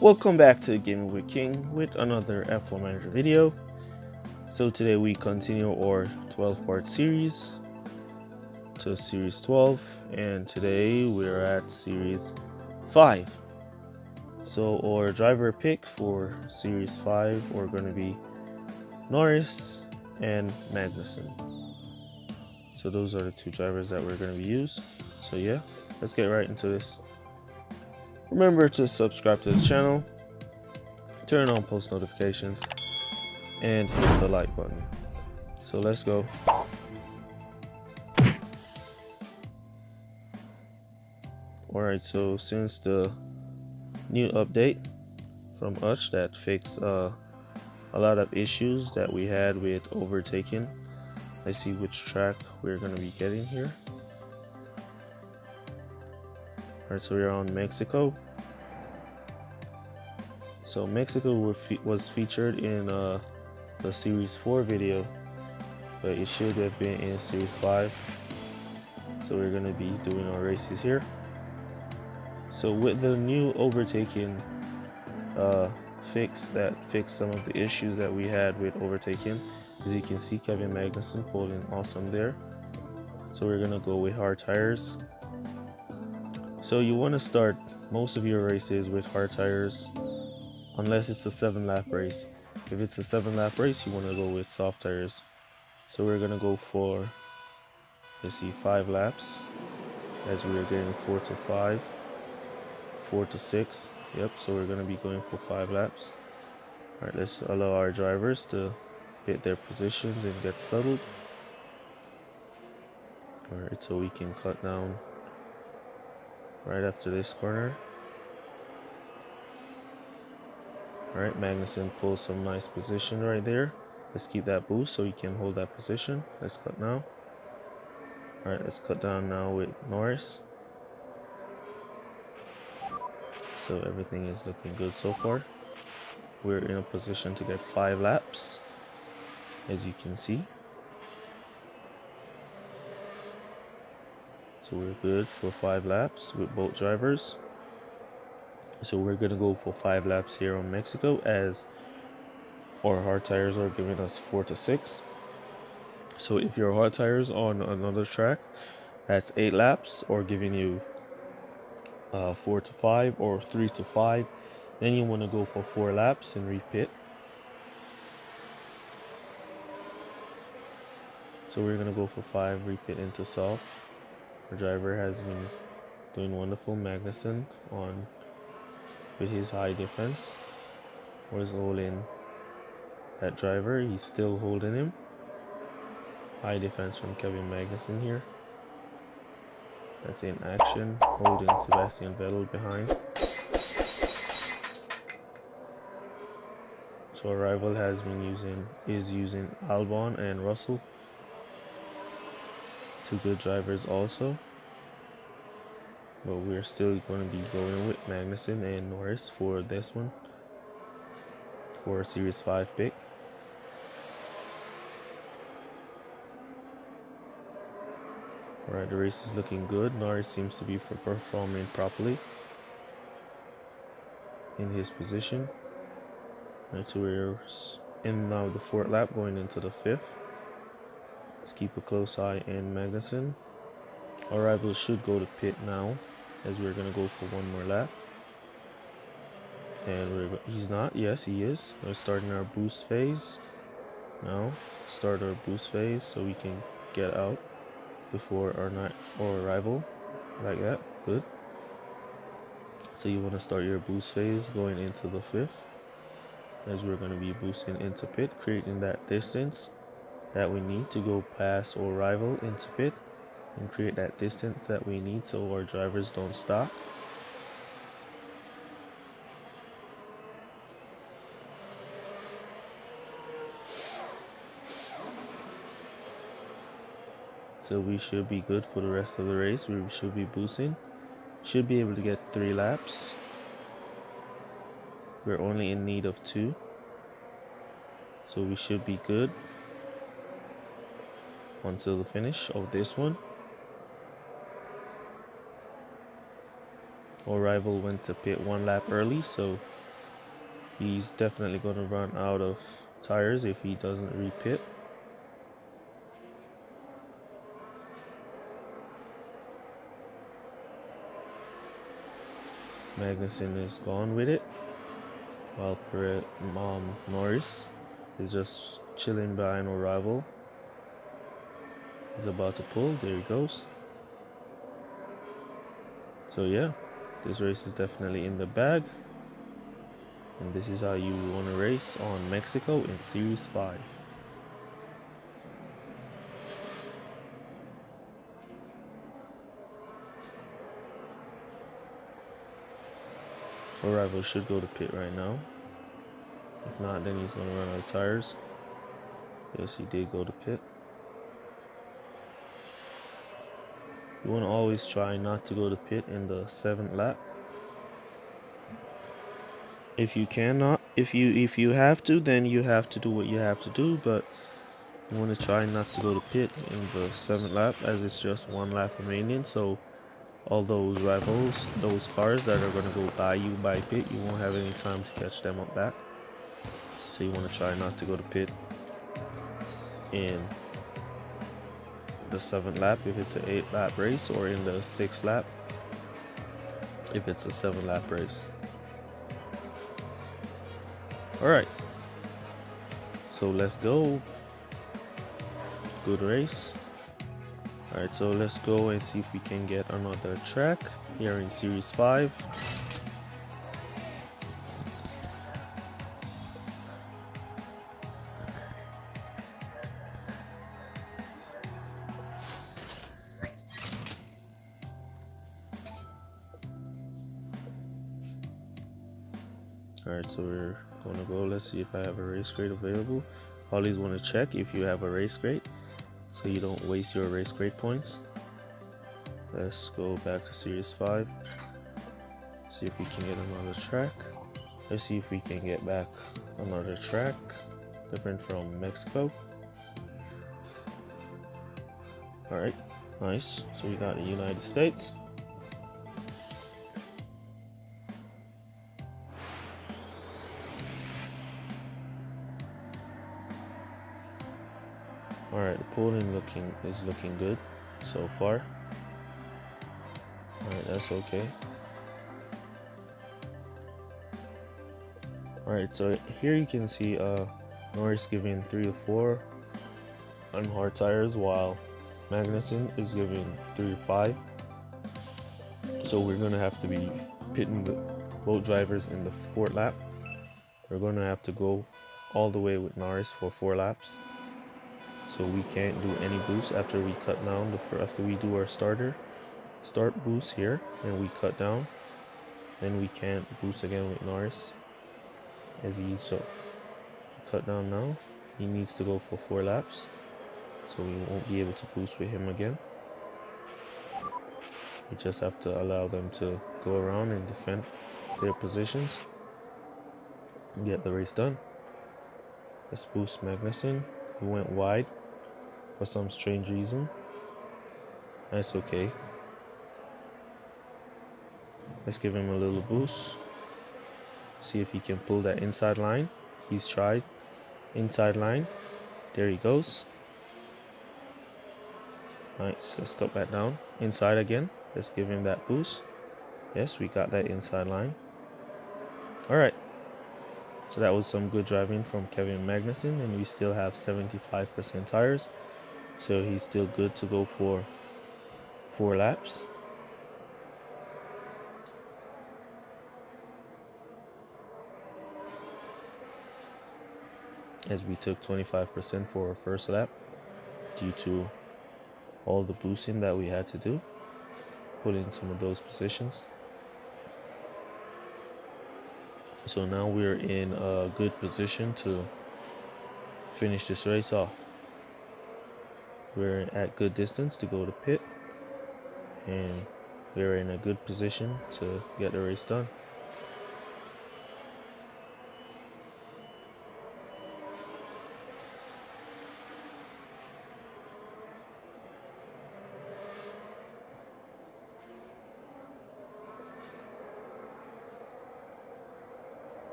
Welcome back to Gaming with King with another F1 Manager video. So today we continue our 12-part series to Series 12, and today we're at Series 5. So our driver pick for Series 5 are going to be Norris and Magnussen. So those are the two drivers that we're going to be used. So yeah, let's get right into this. Remember to subscribe to the channel, turn on post notifications, and hit the like button. So let's go. Alright, so since the new update from Utch that fixed a lot of issues that we had with overtaking, let's see which track we're going to be getting here. Alright, so we're on Mexico. So Mexico was featured in the Series 4 video, but it should have been in Series 5. So we're going to be doing our races here. So with the new overtaking fix that fixed some of the issues that we had with overtaking, as you can see, Kevin Magnussen pulling awesome there. So we're going to go with hard tires. So you want to start most of your races with hard tires unless it's a 7-lap race. If it's a 7-lap race, you want to go with soft tires. So we're going to go for, let's see, 5 laps, as we are getting 4 to 5, 4 to 6. Yep, so we're going to be going for 5 laps. Alright, let's allow our drivers to hit their positions and get settled. Alright, so we can cut down right after this corner. Alright, Magnussen pulls some nice position right there. Let's keep that boost so he can hold that position. Let's cut now. Alright, let's cut down now with Norris. So everything is looking good so far. We're in a position to get 5 laps, as you can see. So we're good for 5 laps with both drivers. So we're going to go for 5 laps here on Mexico, as our hard tires are giving us 4 to 6. So if your hard tires on another track, that's 8 laps, or giving you 4 to 5 or 3 to 5, then you want to go for 4 laps and repit. So we're going to go for 5, repit into soft. Our driver has been doing wonderful. Magnussen on with his high defense was holding that driver. He's still holding him. High defense from Kevin Magnussen here. That's in action, holding Sebastian Vettel behind. So our rival is using Albon and Russell, two good drivers also. But we're still going to be going with Magnussen and Norris for this one, for a Series 5 pick. Alright, the race is looking good. Norris seems to be performing properly in his position. Alright, so we're in now the 4th lap, going into the 5th. Let's keep a close eye on Magnussen. Our rival should go to pit now, as we're going to go for one more lap. And he's not. Yes, he is. We're starting our boost phase now. Start our boost phase so we can get out before our rival, like that. Good. So you want to start your boost phase going into the 5th, as we're going to be boosting into pit, creating that distance that we need to go past our rival into pit, and create that distance that we need so our drivers don't stop. So we should be good for the rest of the race. We should be boosting. Should be able to get 3 laps. We're only in need of 2. So we should be good until the finish of this one. Our rival went to pit 1 lap early, so He's definitely going to run out of tires if he doesn't repit. Magnussen is gone with it, while Norris is just chilling behind our rival. He's about to pull. There he goes. So yeah, this race is definitely in the bag. And this is how you want to race on Mexico in Series 5. Our rival should go to pit right now. If not, then he's going to run out of tires. Yes, he did go to pit. You want to always try not to go to pit in the 7th lap. If you cannot, if you have to, then you have to do what you have to do, but you want to try not to go to pit in the 7th lap, as it's just 1 lap remaining. So all those rivals, those cars that are going to go by you by pit, you won't have any time to catch them up back. So you want to try not to go to pit in the 7th lap if it's an 8 lap race, or in the 6th lap if it's a 7 lap race. Alright, so let's go. Good race. Alright, so let's go and see if we can get another track here in Series 5. Alright, so we're gonna go. Let's see if I have a race crate available. Always want to check if you have a race crate, so you don't waste your race crate points. Let's go back to Series 5. See if we can get another track. Let's see if we can get back another track different from Mexico. Alright, nice. So we got the United States. Alright, the polling is looking good so far. Alright, that's okay. Alright, so here you can see Norris giving 3 to 4 on hard tires, while Magnussen is giving 3 to 5. So we're gonna have to be pitting both drivers in the 4th lap. We're gonna have to go all the way with Norris for 4 laps. So we can't do any boost after we cut down after we do our start boost here and we cut down. Then we can't boost again with Norris, as he's cut down now. He needs to go for 4 laps, so we won't be able to boost with him again. We just have to allow them to go around and defend their positions and get the race done. Let's boost Magnussen. He went wide for some strange reason. That's okay. Let's give him a little boost. See if he can pull that inside line. He's tried. Inside line. There he goes. Nice. Let's cut back down. Inside again. Let's give him that boost. Yes, we got that inside line. Alright. So that was some good driving from Kevin Magnussen, and we still have 75% tires. So he's still good to go for 4 laps. As we took 25% for our first lap due to all the boosting that we had to do, put in some of those positions. So now we're in a good position to finish this race off. We're at good distance to go to pit, and we're in a good position to get the race done.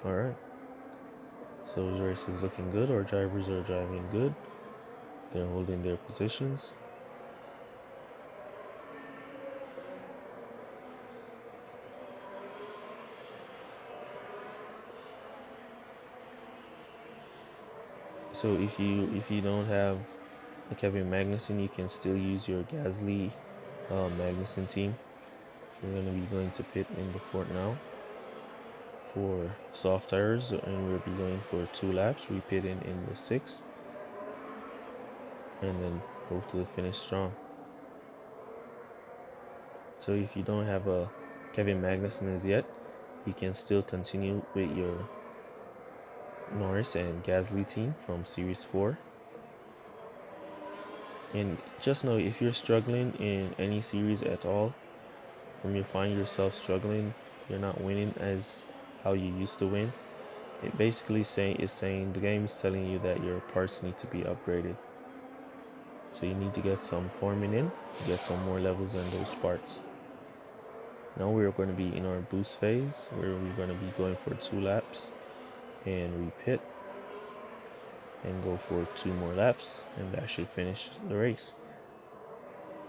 Alright, so the race is looking good. Our drivers are driving good. They're holding their positions. So if you don't have a Kevin Magnussen, you can still use your Gasly Magnussen team. We're going to be going to pit in the fourth now for soft tires, and we'll be going for 2 laps. We pit in the sixth, and then go to the finish strong. So if you don't have a Kevin Magnussen as yet, you can still continue with your Norris and Gasly team from Series 4. And just know, if you're struggling in any series at all, when you find yourself struggling, you're not winning as how you used to win, it basically is saying the game is telling you that your parts need to be upgraded. So you need to get some forming in, get some more levels in those parts. Now we're going to be in our boost phase, where we're going to be going for 2 laps and repit and go for 2 more laps, and that should finish the race.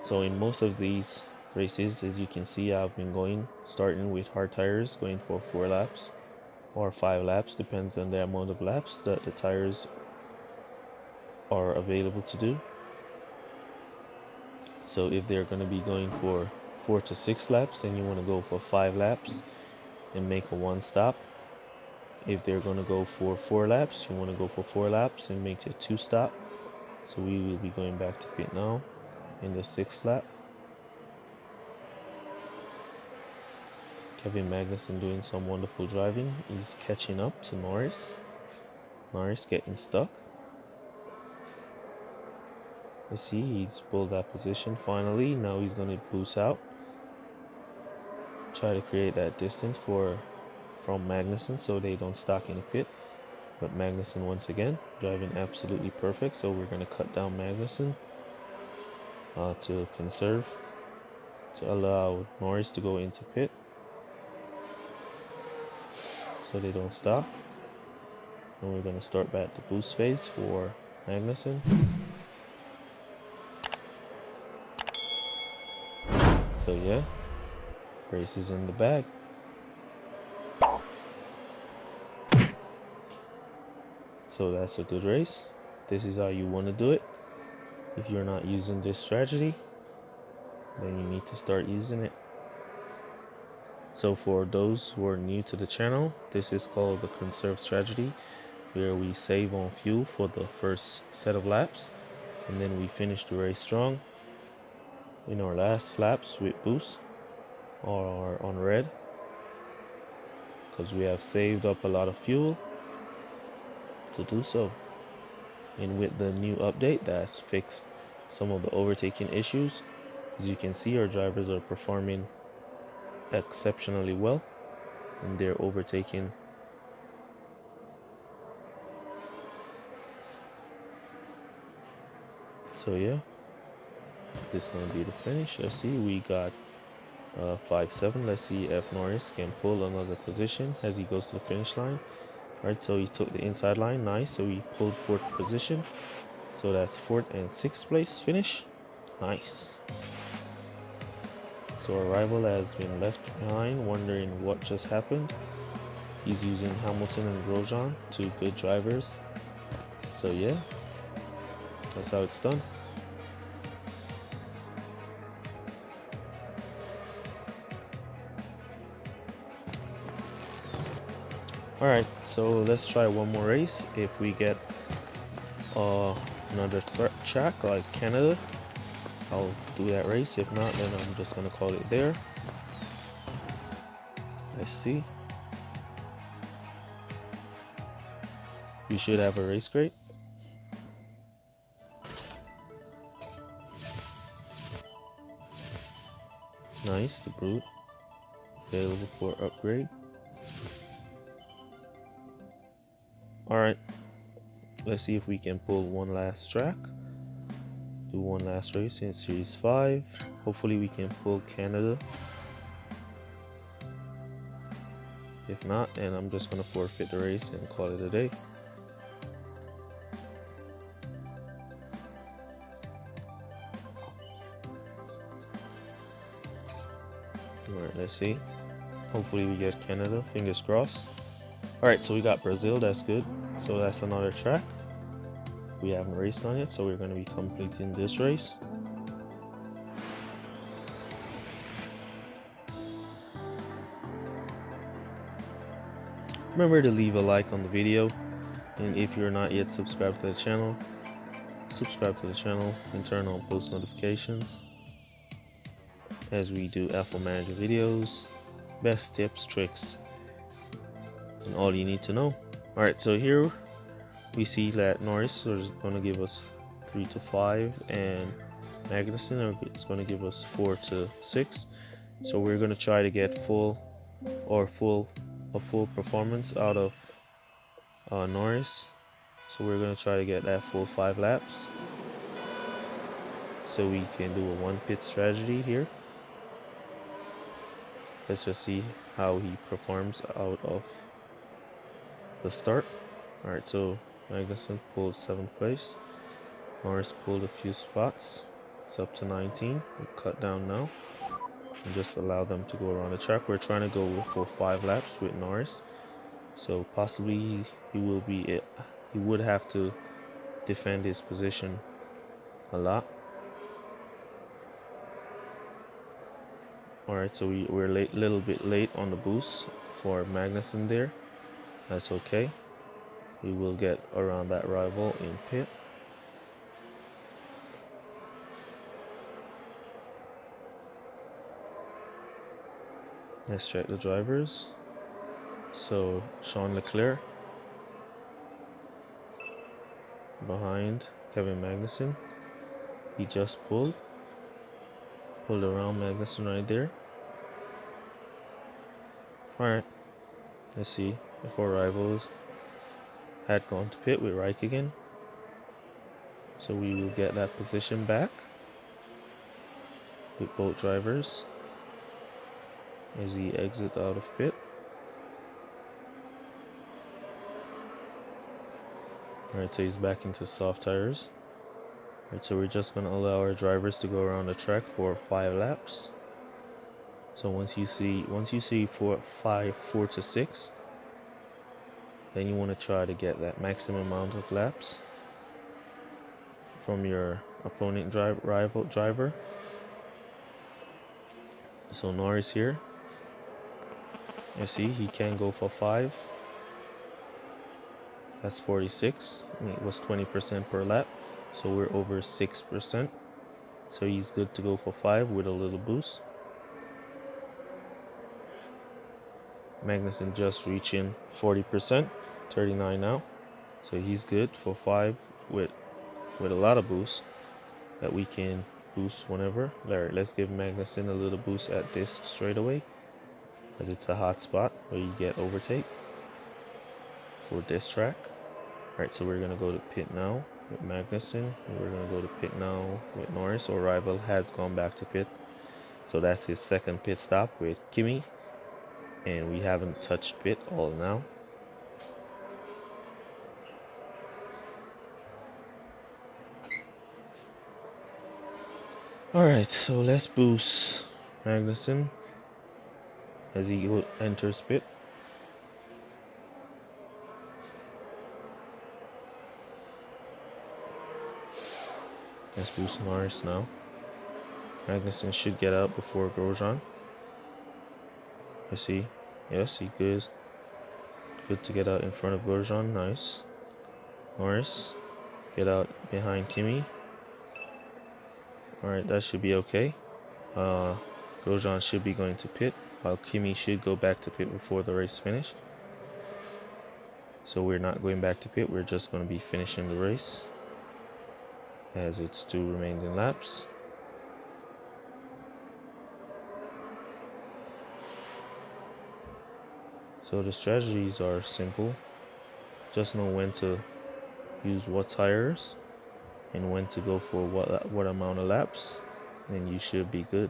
So in most of these races, as you can see, I've been starting with hard tires, going for 4 laps or 5 laps, depends on the amount of laps that the tires are available to do. So if they're going to be going for 4 to 6 laps, then you want to go for 5 laps and make a 1 stop. If they're going to go for 4 laps, you want to go for 4 laps and make a 2 stop. So we will be going back to pit now in the 6th lap. Kevin Magnussen doing some wonderful driving. He's catching up to Norris. Norris getting stuck. You see, he's pulled that position finally. Now he's going to boost out. Try to create that distance from Magnussen so they don't stock in the pit. But Magnussen once again driving absolutely perfect. So we're going to cut down Magnussen to conserve, to allow Norris to go into pit so they don't stop. And we're going to start back the boost phase for Magnussen. So yeah, race is in the bag. So that's a good race. This is how you want to do it. If you're not using this strategy, then you need to start using it. So for those who are new to the channel, this is called the conserve strategy, where we save on fuel for the first set of laps, and then we finish the race strong in our last laps with boost or on red, because we have saved up a lot of fuel to do so. And with the new update that fixed some of the overtaking issues, as you can see, our drivers are performing exceptionally well and they're overtaking. So yeah, this is going to be the finish. Let's see, we got 5-7. Let's see if Norris can pull another position as he goes to the finish line. Alright, so he took the inside line, nice. So he pulled 4th position. So that's 4th and 6th place finish. Nice. So our rival has been left behind, wondering what just happened. He's using Hamilton and Grosjean, 2 good drivers. So yeah, that's how it's done. Alright, so let's try one more race. If we get another track like Canada, I'll do that race. If not, then I'm just gonna call it there. Let's see. We should have a race crate. Nice, the brute available for upgrade. Alright, let's see if we can pull one last track. Do one last race in Series 5. Hopefully we can pull Canada. If not, then I'm just going to forfeit the race and call it a day. Alright, let's see. Hopefully we get Canada, fingers crossed. Alright, so we got Brazil, that's good. So that's another track. We haven't raced on it, so we're going to be completing this race. Remember to leave a like on the video, and if you're not yet subscribed to the channel, subscribe to the channel and turn on post notifications as we do F1 Manager videos, best tips, tricks, and all you need to know. Alright, so here we see that Norris is going to give us 3 to 5 and Magnussen is going to give us 4 to 6. So we're going to try to get a full performance out of Norris. So we're going to try to get that full 5 laps. So we can do a 1 pit strategy here. Let's just see how he performs out of the start. Alright, so Magnussen pulled 7th place. Norris pulled a few spots. It's up to 19. We'll cut down now and just allow them to go around the track. We're trying to go for 5 laps with Norris. So possibly he would have to defend his position a lot. Alright, so we're a little bit late on the boost for Magnussen there. That's okay. We will get around that rival in pit. Let's check the drivers. So Sean Leclerc behind Kevin Magnussen. He just pulled around Magnussen right there. Alright, let's see if our rivals had gone to pit with Raikkonen. So we will get that position back with both drivers as he exits out of pit. Alright, so he's back into soft tires. Alright, so we're just going to allow our drivers to go around the track for 5 laps. So once you see 4 to 6, then you want to try to get that maximum amount of laps from your opponent rival driver. So Norris here, you see he can go for 5. That's 46. It was 20% per lap, so we're over 6%. So he's good to go for 5 with a little boost. Magnussen just reaching 40%, 39 now. So he's good for 5 with a lot of boost that we can boost whenever. Alright, let's give Magnussen a little boost at this straightaway, as it's a hot spot where you get overtake for this track. Alright, so we're gonna go to pit now with Magnussen, and we're gonna go to pit now with Norris. Our rival has gone back to pit, so that's his second pit stop with Kimi, and we haven't touched pit all now. Alright, so let's boost Magnussen as he enters pit. Let's boost Norris now. Magnussen should get out before Grosjean. I see. Yes, he goes. Good to get out in front of Grosjean. Nice. Norris, get out behind Kimi. Alright, that should be okay. Grosjean should be going to pit, while Kimi should go back to pit before the race finish. So we're not going back to pit, we're just going to be finishing the race, as it's 2 remaining laps. So the strategies are simple. Just know when to use what tires and when to go for what amount of laps, and you should be good.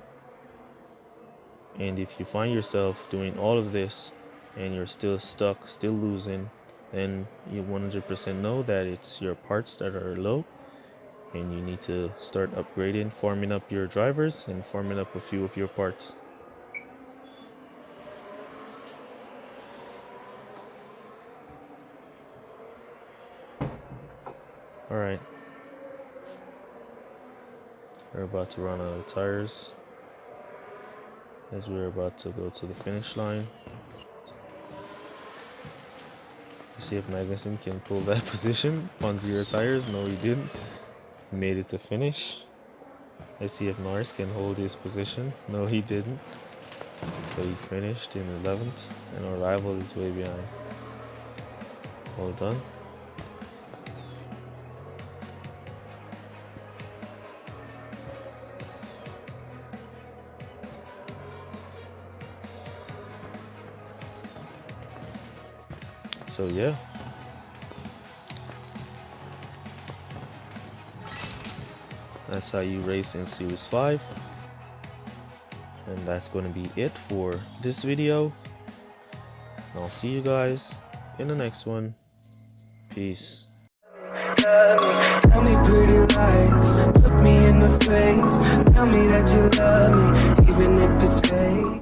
And if you find yourself doing all of this and you're still stuck, still losing, then you 100% know that it's your parts that are low, and you need to start upgrading, farming up your drivers and farming up a few of your parts. Alright, we're about to run out of tires as we're about to go to the finish line. See if Magnussen can pull that position on 0 tires. No, he didn't. He made it to finish. Let's see if Norris can hold his position. No, he didn't. So he finished in 11th, and our rival is way behind. Well done. So yeah, that's how you race in Series 5, and that's going to be it for this video. I'll see you guys in the next one. Peace. Tell me pretty lies, look me in the face, tell me that you love me, even if it's fake.